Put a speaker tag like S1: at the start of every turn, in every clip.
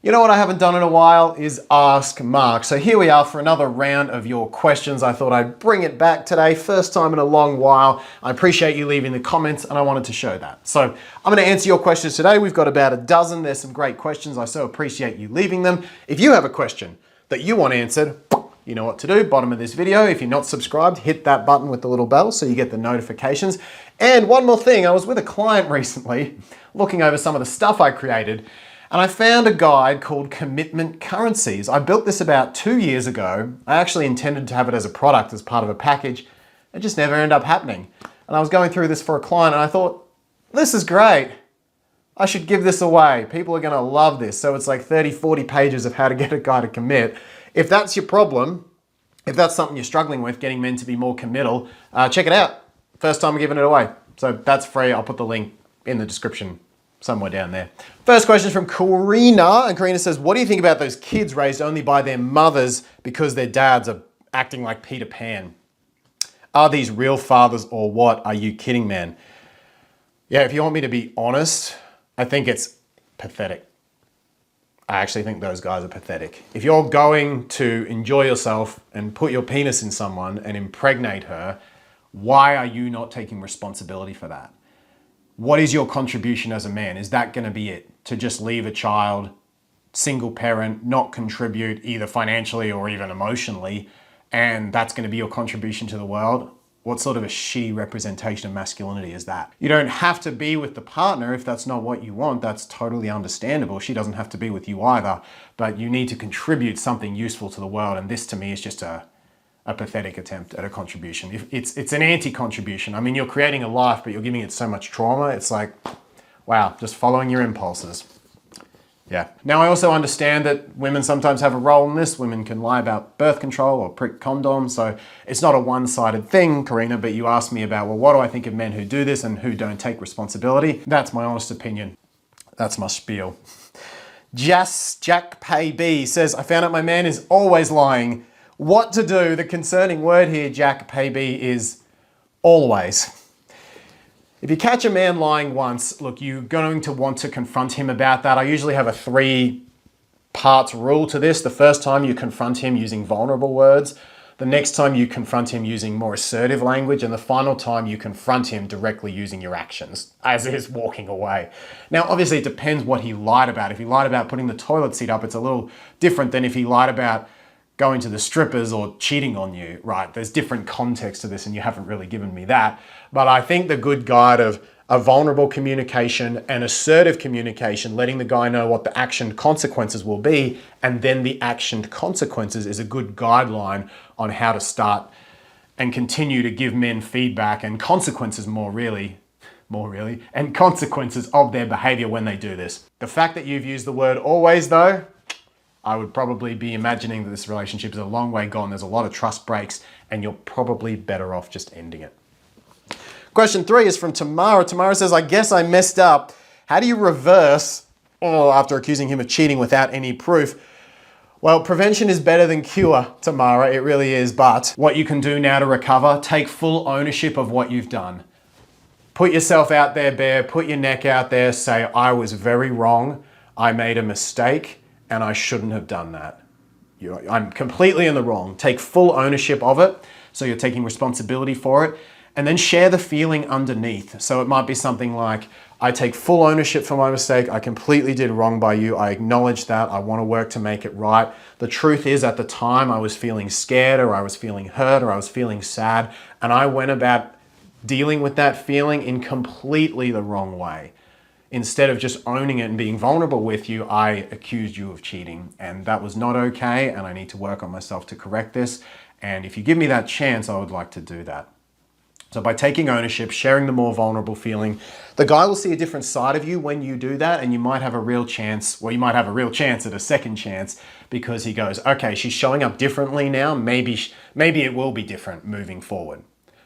S1: You know what I haven't done in a while is Ask Mark. So here we are for another round of your questions. I thought I'd bring it back today. First time in a long while. I appreciate you leaving the comments and I wanted to show that. So I'm going to answer your questions today. We've got about a dozen. There's some great questions. I so appreciate you leaving them. If you have a question that you want answered, you know what to do. Bottom of this video. If you're not subscribed, hit that button with the little bell so you get the notifications. And one more thing, I was with a client recently looking over some of the stuff I created, and I found a guide called Commitment Currencies. I built this about 2 years ago. I actually intended to have it as a product, as part of a package. It just never ended up happening. And I was going through this for a client and I thought, this is great. I should give this away. People are gonna love this. So it's like 30, 40 pages of how to get a guy to commit. If that's your problem, if that's something you're struggling with, getting men to be more committal, check it out. First time I'm giving it away. So that's free. I'll put the link in the description somewhere down there. First question is from Karina, and Karina says, what do you think about those kids raised only by their mothers because their dads are acting like Peter Pan? Are these real fathers or what? Are you kidding, man? Yeah, if you want me to be honest, I think it's pathetic. I actually think those guys are pathetic. If you're going to enjoy yourself and put your penis in someone and impregnate her, why are you not taking responsibility for that? What is your contribution as a man? Is that going to be it? To just leave a child, single parent, not contribute either financially or even emotionally, and that's going to be your contribution to the world? What sort of a shitty representation of masculinity is that? You don't have to be with the partner if that's not what you want. That's totally understandable. She doesn't have to be with you either, but you need to contribute something useful to the world, and this to me is just a pathetic attempt at a contribution. It's an anti-contribution. I mean, you're creating a life, but you're giving it so much trauma. It's like, wow, just following your impulses. Yeah. Now, I also understand that women sometimes have a role in this. Women can lie about birth control or prick condoms. So it's not a one-sided thing, Karina, but you asked me about, well, what do I think of men who do this and who don't take responsibility? That's my honest opinion. That's my spiel. Jack Pay B says, I found out my man is always lying. What to do? The concerning word here, Jack Pay B, is always. If you catch a man lying once, look, you're going to want to confront him about that. I usually have a 3-part rule to this. The first time you confront him using vulnerable words. The next time you confront him using more assertive language. And the final time you confront him directly using your actions, as is walking away. Now, obviously, it depends what he lied about. If he lied about putting the toilet seat up, it's a little different than if he lied about going to the strippers or cheating on you, right? There's different context to this and you haven't really given me that. But I think the good guide of a vulnerable communication and assertive communication, letting the guy know what the action consequences will be, and then the action consequences is a good guideline on how to start and continue to give men feedback and consequences and consequences of their behavior when they do this. The fact that you've used the word always though, I would probably be imagining that this relationship is a long way gone. There's a lot of trust breaks and you're probably better off just ending it. Question 3 is from Tamara. Tamara says, I guess I messed up. How do you reverse after accusing him of cheating without any proof? Well, prevention is better than cure, Tamara. It really is. But what you can do now to recover, take full ownership of what you've done. Put yourself out there bare, put your neck out there, say, I was very wrong. I made a mistake. And I shouldn't have done that. I'm completely in the wrong. Take full ownership of it. So you're taking responsibility for it. And then share the feeling underneath. So it might be something like, I take full ownership for my mistake. I completely did wrong by you. I acknowledge that. I want to work to make it right. The truth is at the time I was feeling scared or I was feeling hurt or I was feeling sad. And I went about dealing with that feeling in completely the wrong way. Instead of just owning it and being vulnerable with you, I accused you of cheating and that was not okay and I need to work on myself to correct this. And if you give me that chance, I would like to do that. So by taking ownership, sharing the more vulnerable feeling, the guy will see a different side of you when you do that and you might have a real chance, well, you might have a real chance at a second chance because he goes, okay, she's showing up differently now. Maybe it will be different moving forward.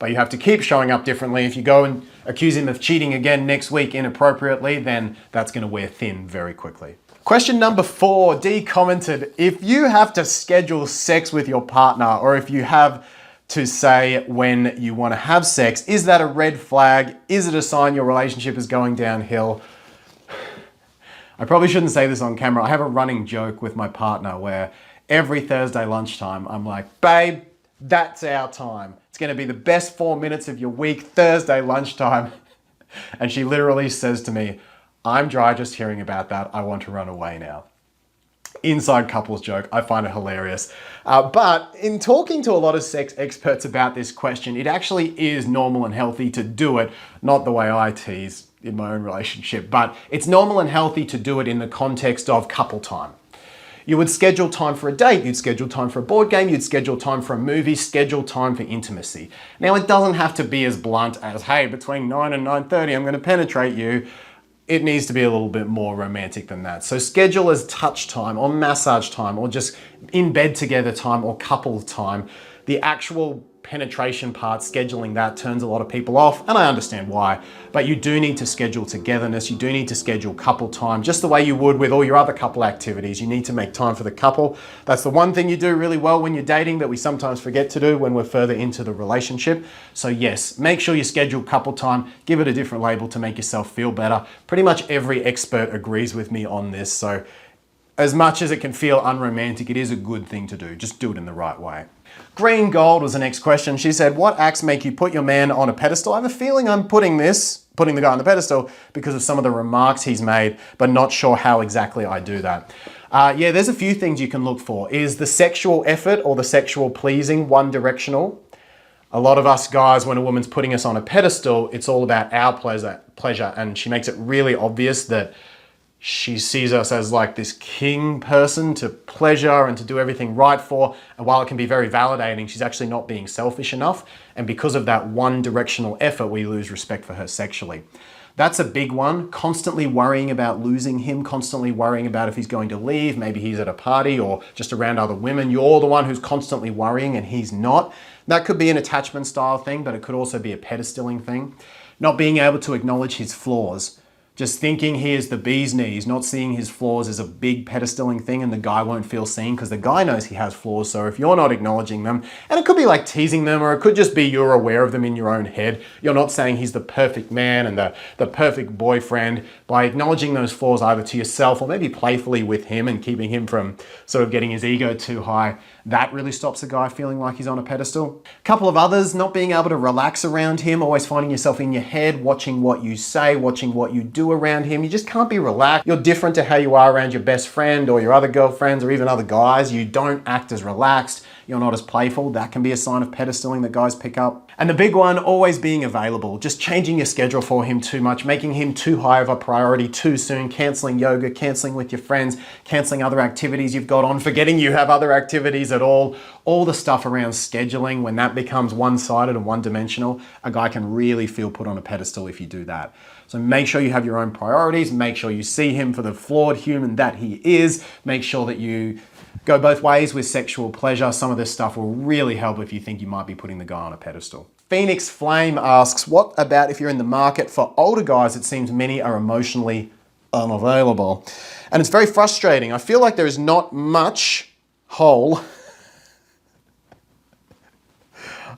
S1: But you have to keep showing up differently. If you go and accuse him of cheating again next week inappropriately, then that's going to wear thin very quickly. Question number 4, D commented, if you have to schedule sex with your partner or if you have to say when you want to have sex, is that a red flag? Is it a sign your relationship is going downhill? I probably shouldn't say this on camera. I have a running joke with my partner where every Thursday lunchtime, I'm like, babe, that's our time. It's going to be the best 4 minutes of your week, Thursday lunchtime. And she literally says to me, I'm dry just hearing about that. I want to run away now. Inside couples joke. I find it hilarious. But in talking to a lot of sex experts about this question, it actually is normal and healthy to do it. Not the way I tease in my own relationship, but it's normal and healthy to do it in the context of couple time. You would schedule time for a date, you'd schedule time for a board game, you'd schedule time for a movie, schedule time for intimacy. Now, it doesn't have to be as blunt as, hey, between 9 and 9:30, I'm going to penetrate you. It needs to be a little bit more romantic than that. So schedule as touch time or massage time or just in bed together time or couple time. The actual penetration part, scheduling that turns a lot of people off, and I understand why. But you do need to schedule togetherness. You do need to schedule couple time, just the way you would with all your other couple activities. You need to make time for the couple. That's the one thing you do really well when you're dating that we sometimes forget to do when we're further into the relationship. So yes, make sure you schedule couple time, give it a different label to make yourself feel better. Pretty much every expert agrees with me on this. So as much as it can feel unromantic, it is a good thing to do. Just do it in the right way. Green Gold was the next question. She said, what acts make you put your man on a pedestal? I have a feeling I'm putting the guy on the pedestal because of some of the remarks he's made, but not sure how exactly I do that. Yeah, there's a few things you can look for. Is the sexual effort or the sexual pleasing one directional? A lot of us guys, when a woman's putting us on a pedestal, it's all about our pleasure, and she makes it really obvious that she sees us as like this king person to pleasure and to do everything right for. And while it can be very validating, she's actually not being selfish enough. And because of that one directional effort, we lose respect for her sexually. That's a big one. Constantly worrying about losing him, constantly worrying about if he's going to leave, maybe he's at a party or just around other women. You're the one who's constantly worrying and he's not. That could be an attachment style thing, but it could also be a pedestaling thing. Not being able to acknowledge his flaws. Just thinking he is the bee's knees, not seeing his flaws is a big pedestaling thing, and the guy won't feel seen because the guy knows he has flaws. So if you're not acknowledging them, and it could be like teasing them, or it could just be you're aware of them in your own head. You're not saying he's the perfect man and the perfect boyfriend. By acknowledging those flaws either to yourself or maybe playfully with him and keeping him from sort of getting his ego too high, that really stops a guy feeling like he's on a pedestal. A couple of others, not being able to relax around him, always finding yourself in your head, watching what you say, watching what you do around him. You just can't be relaxed. You're different to how you are around your best friend or your other girlfriends or even other guys. You don't act as relaxed. You're not as playful. That can be a sign of pedestaling that guys pick up. And the big one, always being available. Just changing your schedule for him too much, making him too high of a priority too soon, canceling yoga, canceling with your friends, canceling other activities you've got on, forgetting you have other activities at all. All the stuff around scheduling, when that becomes one-sided and one-dimensional, a guy can really feel put on a pedestal if you do that. So make sure you have your own priorities, make sure you see him for the flawed human that he is, make sure that you go both ways with sexual pleasure. Some of this stuff will really help if you think you might be putting the guy on a pedestal. Phoenix Flame asks, what about if you're in the market for older guys? It seems many are emotionally unavailable. And it's very frustrating. I feel like there is not much whole.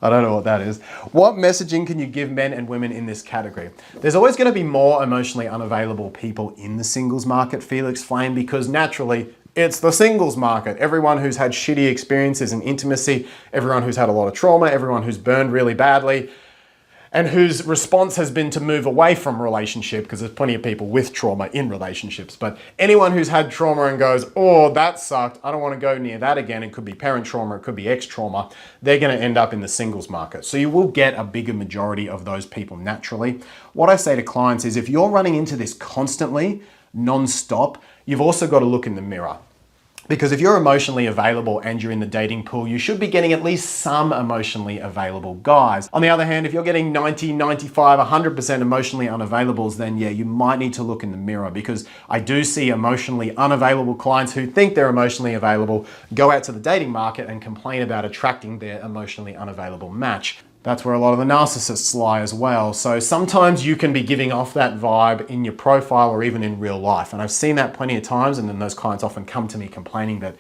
S1: I don't know what that is. What messaging can you give men and women in this category? There's always going to be more emotionally unavailable people in the singles market, Felix Flame, because naturally it's the singles market. Everyone who's had shitty experiences in intimacy, everyone who's had a lot of trauma, everyone who's burned really badly, and whose response has been to move away from relationship, because there's plenty of people with trauma in relationships. But anyone who's had trauma and goes, oh, that sucked, I don't want to go near that again. It could be parent trauma, it could be ex-trauma. They're going to end up in the singles market. So you will get a bigger majority of those people naturally. What I say to clients is if you're running into this constantly, non-stop, you've also got to look in the mirror. Because if you're emotionally available and you're in the dating pool, you should be getting at least some emotionally available guys. On the other hand, if you're getting 90, 95, 100% emotionally unavailables, then yeah, you might need to look in the mirror, because I do see emotionally unavailable clients who think they're emotionally available go out to the dating market and complain about attracting their emotionally unavailable match. That's where a lot of the narcissists lie as well. So sometimes you can be giving off that vibe in your profile or even in real life. And I've seen that plenty of times, and then those clients often come to me complaining that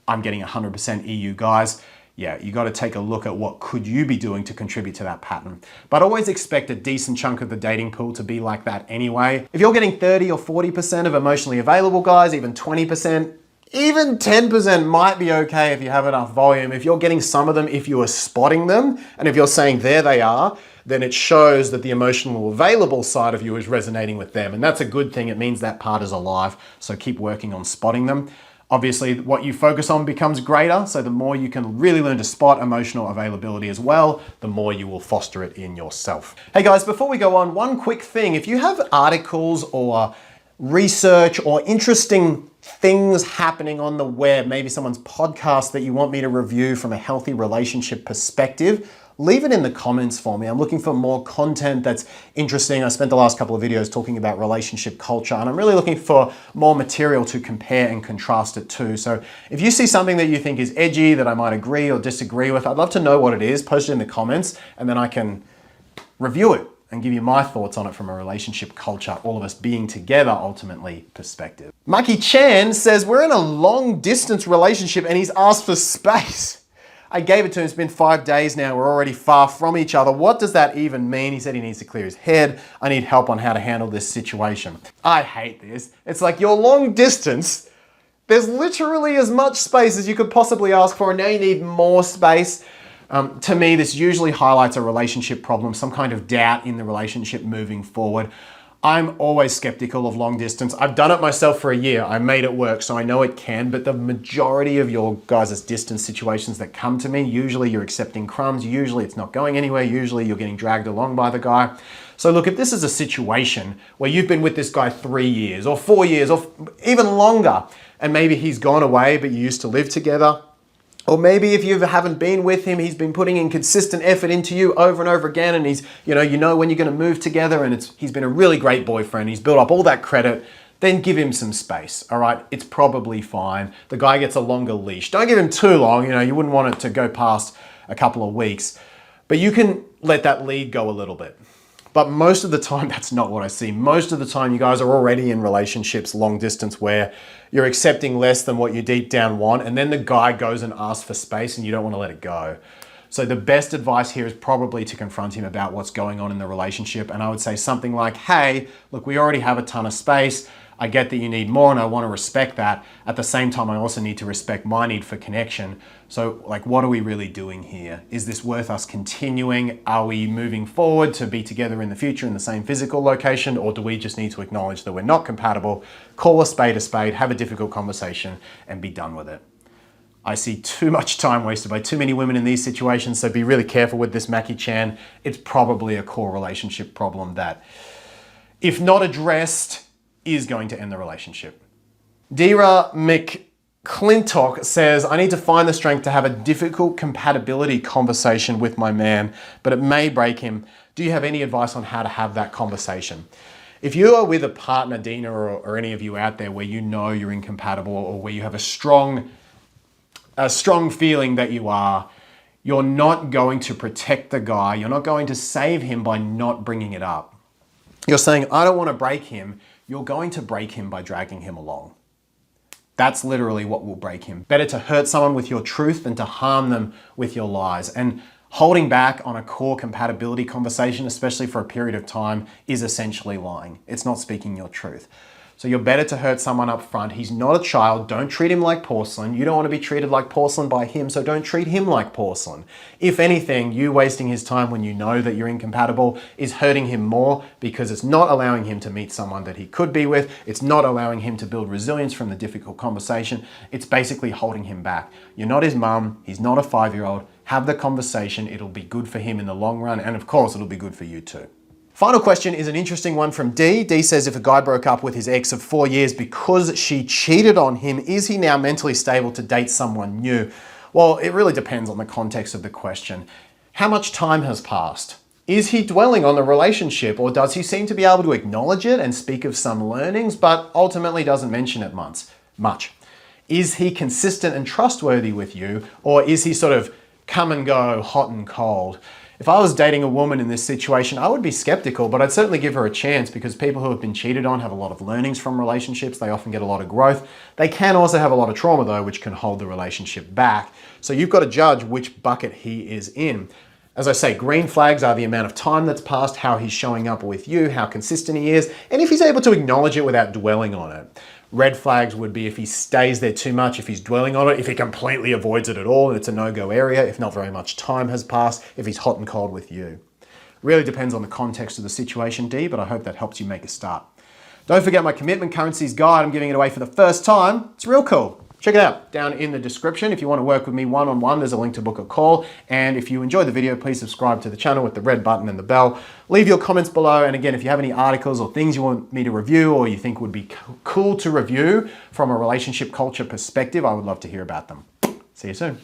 S1: I'm getting 100% EU guys. yeah, you got to take a look at what could you be doing to contribute to that pattern. But always expect a decent chunk of the dating pool to be like that anyway. If you're getting 30 or 40% of emotionally available guys, even 20%, even 10% might be okay if you have enough volume. If you're getting some of them, if you are spotting them, and if you're saying there they are, then it shows that the emotional available side of you is resonating with them. And that's a good thing. It means that part is alive. So keep working on spotting them. Obviously, what you focus on becomes greater, so the more you can really learn to spot emotional availability as well, the more you will foster it in yourself. Hey guys, before we go on, one quick thing. If you have articles or research or interesting things happening on the web, maybe someone's podcast that you want me to review from a healthy relationship perspective, leave it in the comments for me. I'm looking for more content that's interesting. I spent the last couple of videos talking about relationship culture, and I'm really looking for more material to compare and contrast it to. So if you see something that you think is edgy, that I might agree or disagree with, I'd love to know what it is. Post it in the comments, and then I can review it and give you my thoughts on it from a relationship culture, all of us being together ultimately perspective. Maki Chan says, we're in a long distance relationship and he's asked for space. I gave it to him, it's been 5 days now, we're already far from each other. What does that even mean? He said he needs to clear his head. I need help on how to handle this situation. I hate this. It's like you're long distance, there's literally as much space as you could possibly ask for, and now you need more space. To me, this usually highlights a relationship problem, some kind of doubt in the relationship moving forward. I'm always skeptical of long distance. I've done it myself for a year. I made it work, so I know it can, but the majority of your guys' distance situations that come to me, usually you're accepting crumbs, usually it's not going anywhere, usually you're getting dragged along by the guy. So look, if this is a situation where you've been with this guy 3 years or 4 years or even longer, and maybe he's gone away, but you used to live together, or maybe if you haven't been with him, he's been putting in consistent effort into you over and over again, and he's, you know when you're going to move together, and he's been a really great boyfriend, he's built up all that credit, then give him some space, all right? It's probably fine. The guy gets a longer leash. Don't give him too long, you wouldn't want it to go past a couple of weeks, but you can let that lead go a little bit. But most of the time, that's not what I see. Most of the time, you guys are already in relationships long distance where you're accepting less than what you deep down want, and then the guy goes and asks for space and you don't want to let it go. So the best advice here is probably to confront him about what's going on in the relationship. And I would say something like, hey, look, we already have a ton of space. I get that you need more and I want to respect that. At the same time, I also need to respect my need for connection. So like, what are we really doing here? Is this worth us continuing? Are we moving forward to be together in the future in the same physical location? Or do we just need to acknowledge that we're not compatible, call a spade, have a difficult conversation and be done with it? I see too much time wasted by too many women in these situations. So be really careful with this, Maki Chan. It's probably a core relationship problem that, if not addressed, is going to end the relationship. Dira McClintock says, I need to find the strength to have a difficult compatibility conversation with my man, but it may break him. Do you have any advice on how to have that conversation? If you are with a partner, Dina, or any of you out there where you know you're incompatible, or where you have a strong feeling that you're not going to protect the guy, you're not going to save him by not bringing it up. You're saying, I don't want to break him. You're going to break him by dragging him along. That's literally what will break him. Better to hurt someone with your truth than to harm them with your lies. And holding back on a core compatibility conversation, especially for a period of time, is essentially lying. It's not speaking your truth. So you're better to hurt someone up front. He's not a child. Don't treat him like porcelain. You don't want to be treated like porcelain by him, so don't treat him like porcelain. If anything, you wasting his time when you know that you're incompatible is hurting him more, because it's not allowing him to meet someone that he could be with. It's not allowing him to build resilience from the difficult conversation. It's basically holding him back. You're not his mum. He's not a 5-year-old. Have the conversation. It'll be good for him in the long run, and of course, it'll be good for you too. Final question is an interesting one from D. D says, if a guy broke up with his ex of 4 years because she cheated on him, is he now mentally stable to date someone new? Well, it really depends on the context of the question. How much time has passed? Is he dwelling on the relationship, or does he seem to be able to acknowledge it and speak of some learnings, but ultimately doesn't mention it much? Is he consistent and trustworthy with you, or is he sort of come and go, hot and cold? If I was dating a woman in this situation, I would be skeptical, but I'd certainly give her a chance because people who have been cheated on have a lot of learnings from relationships. They often get a lot of growth. They can also have a lot of trauma though, which can hold the relationship back. So you've got to judge which bucket he is in. As I say, green flags are the amount of time that's passed, how he's showing up with you, how consistent he is, and if he's able to acknowledge it without dwelling on it. Red flags would be if he stays there too much, if he's dwelling on it, if he completely avoids it at all and it's a no-go area, if not very much time has passed, if he's hot and cold with you. Really depends on the context of the situation, D, but I hope that helps you make a start. Don't forget my commitment currencies guide. I'm giving it away for the first time. It's real cool. Check it out down in the description. If you want to work with me one-on-one, there's a link to book a call. And if you enjoyed the video, please subscribe to the channel with the red button and the bell. Leave your comments below. And again, if you have any articles or things you want me to review or you think would be cool to review from a relationship culture perspective, I would love to hear about them. See you soon.